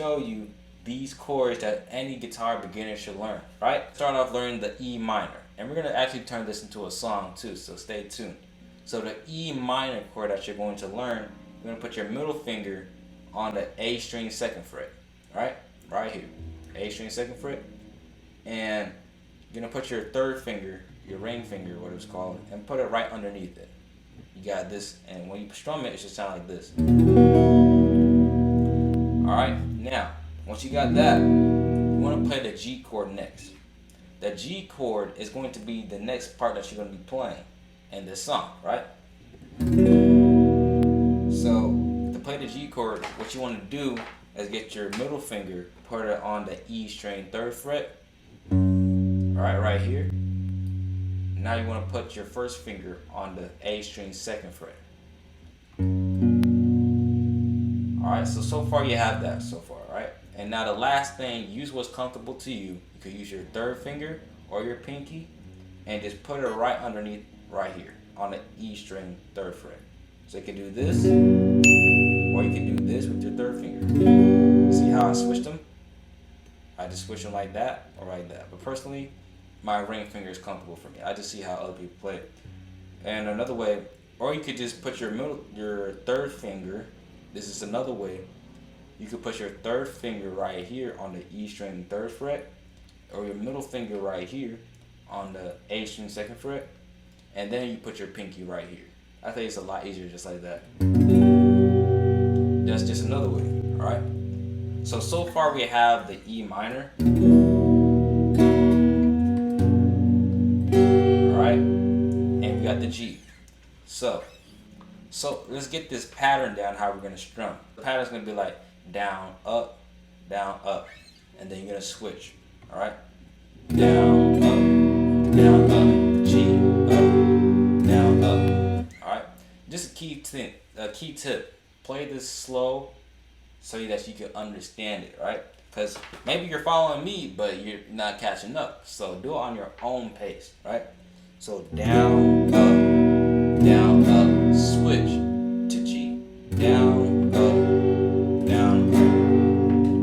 show you these chords that any guitar beginner should learn, right? Start off learning the E minor, and we're gonna actually turn this into a song too, so stay tuned. So the E minor chord that you're going to learn, you're gonna put your middle finger on the A string second fret, right? Right here, A string second fret, and you're gonna put your third finger, your ring finger, what it's called, and put it right underneath it. You got this, and when you strum it, it should sound like this. Alright, now, once you got that, you want to play the G chord next. The G chord is going to be the next part that you're going to be playing in this song, right? So, to play the G chord, what you want to do is get your middle finger, put it on the E string third fret, alright, right here. Now you want to put your first finger on the A string second fret. Alright, so far you have that so far, right? And now the last thing, use what's comfortable to you. You could use your third finger or your pinky and just put it right underneath right here on the E string third fret. So you can do this, or you can do this with your third finger. See how I switched them? I just switch them like that or like that. But personally, my ring finger is comfortable for me. I just see how other people play it. And another way, or you could just put your third finger. This is another way. You could put your third finger right here on the E string third fret, or your middle finger right here on the A string second fret, and then you put your pinky right here. I think it's a lot easier just like that. That's just another way, alright? So far we have the E minor. Alright? And we got the G. So let's get this pattern down, how we're going to strum. The pattern's going to be like down, up, and then you're going to switch, alright? Down, up, G, up, down, up, alright? Just a key tip, play this slow so that you can understand it, right? Because maybe you're following me, but you're not catching up. So do it on your own pace, right? So down, up, switch to G. Down, up.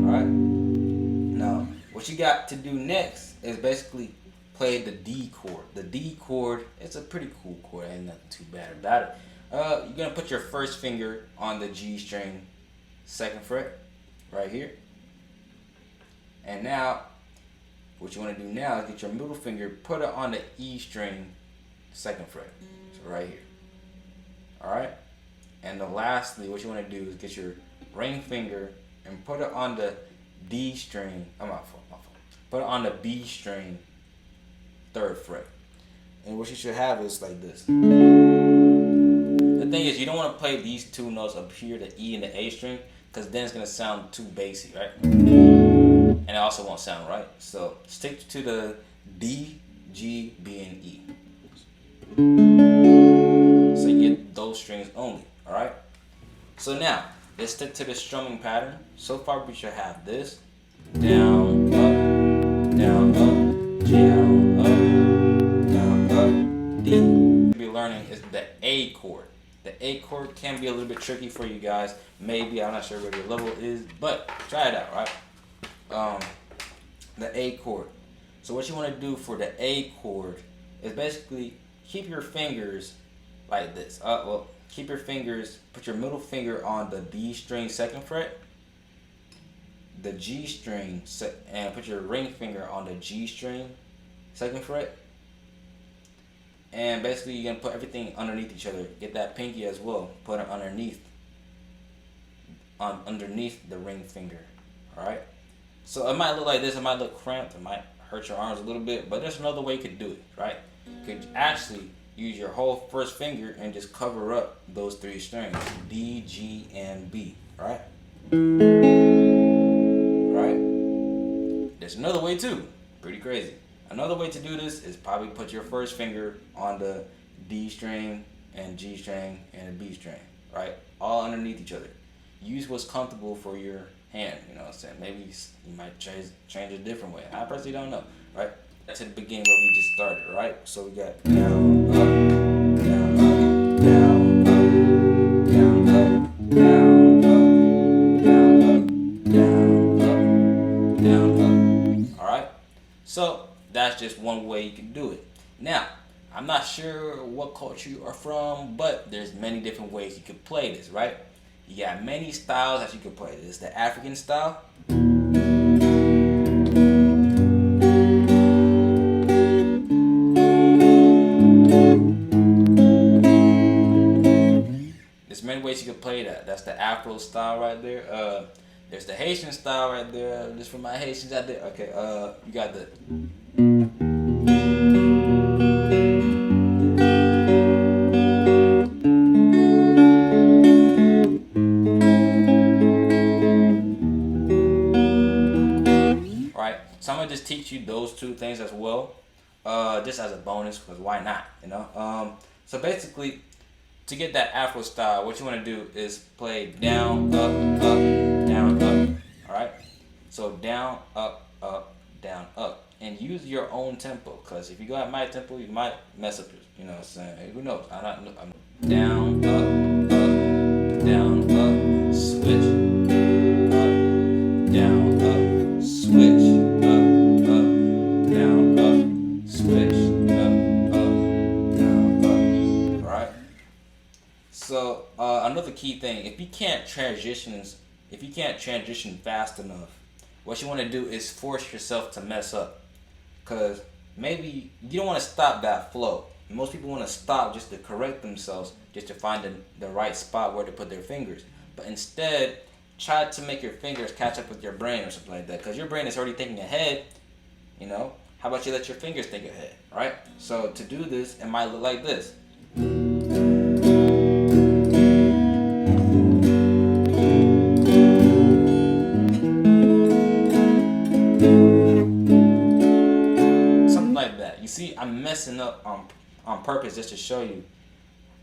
Alright? Now, what you got to do next is basically play the D chord. The D chord, it's a pretty cool chord. Ain't nothing too bad about it. You're going to put your first finger on the G string second fret, right here. And now, what you want to do now is get your middle finger, put it on the E string second fret. So right here. Alright? And lastly, what you want to do is get your ring finger and put it on the D string. Oh, my fault. Put it on the B string third fret. And what you should have is like this. The thing is, you don't want to play these two notes up here, the E and the A string, because then it's going to sound too bassy, right? And it also won't sound right. So stick to the D, G, B, and E. So you get those strings only, alright? So now, let's stick to the strumming pattern. So far we should have this. Down, up, down, up, D. We'll be learning is the A chord. The A chord can be a little bit tricky for you guys. Maybe, I'm not sure what your level is, but try it out, right? The A chord. So what you want to do for the A chord is basically keep your fingers like this. Keep your fingers, put your middle finger on the D string second fret, the G string, and put your ring finger on the G string second fret. And basically you're going to put everything underneath each other. Get that pinky as well. Put it underneath the ring finger. Alright? So it might look like this. It might look cramped. It might hurt your arms a little bit. But there's another way you could do it. Right? You could actually use your whole first finger and just cover up those three strings. D, G, and B. Right? Right? There's another way too. Pretty crazy. Another way to do this is probably put your first finger on the D string and G string and the B string, right? All underneath each other. Use what's comfortable for your hand, you know what I'm saying? Maybe you might change a different way. I personally don't know, right? That's at the beginning where we just started, right? So we got down, up, down, up, down, up, down, up, down, up, down, up, down, So that's just one way you can do it. Now, I'm not sure what culture you are from, but there's many different ways you could play this, right? You got many styles that you can play this. The African style. There's many ways you can play that. That's the Afro style right there. There's the Haitian style right there. Just for my Haitians out there. Okay, you got the right. So I'm gonna just teach you those two things as well, just as a bonus, because why not? You know. So basically, to get that Afro style, what you want to do is play down, up, down, up. All right. So down, up, down, up, and use your own tempo. Cause if you go at my tempo, you might mess up. You know what I'm saying? Who knows? I'm down, up, down, up, switch, up, down, up, switch, up, down, up, switch, down, up. All right. So another key thing, if you can't transition fast enough, what you want to do is force yourself to mess up, because maybe you don't want to stop that flow. Most people want to stop just to correct themselves, just to find the right spot where to put their fingers. But instead, try to make your fingers catch up with your brain or something like that, because your brain is already thinking ahead. You know, how about you let your fingers think ahead, right? So to do this, it might look like this. See, I'm messing up on purpose just to show you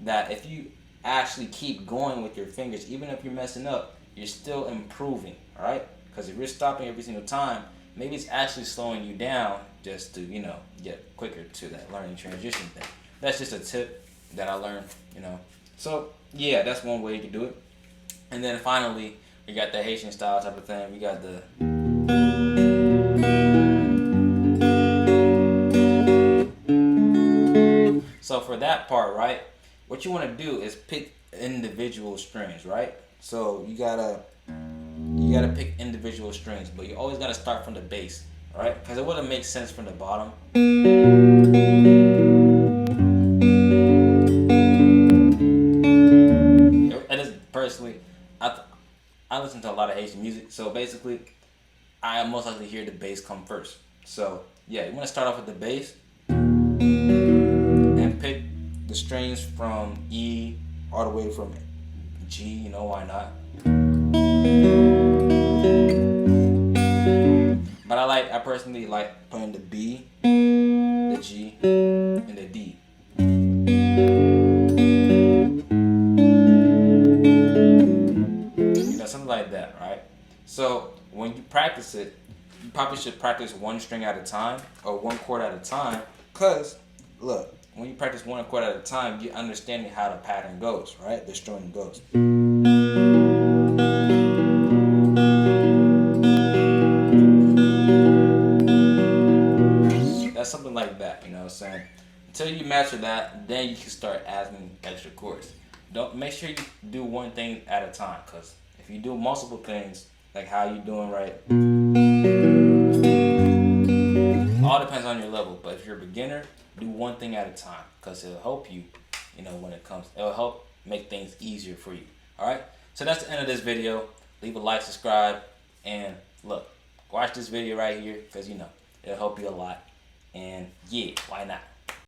that if you actually keep going with your fingers, even if you're messing up, you're still improving, all right? Because if you're stopping every single time, maybe it's actually slowing you down just to, you know, get quicker to that learning transition thing. That's just a tip that I learned, you know. So, yeah, that's one way you can do it. And then finally, we got the Haitian style type of thing. We got the... So for that part, right, what you want to do is pick individual strings, right? So you gotta pick individual strings, but you always gotta start from the bass, all right? Because it wouldn't make sense from the bottom. It is personally, I listen to a lot of Haitian music, so basically, I most likely hear the bass come first. So yeah, you want to start off with the bass. Pick the strings from E all the way from G, you know, why not? But I personally like playing the B, the G, and the D. You know, something like that, right? So when you practice it, you probably should practice one string at a time or one chord at a time, because look, when you practice one chord at a time, you're understanding how the pattern goes, right? The strumming goes. That's something like that, you know what I'm saying? Until you master that, then you can start adding extra chords. Don't make sure you do one thing at a time, because if you do multiple things, like how you doing right, all depends on your level. But if you're a beginner, do one thing at a time, because it'll help you, you know, when it comes, it'll help make things easier for you. All right, so that's the end of this video. Leave a like, subscribe, and look, watch this video right here, because you know it'll help you a lot. And yeah, why not?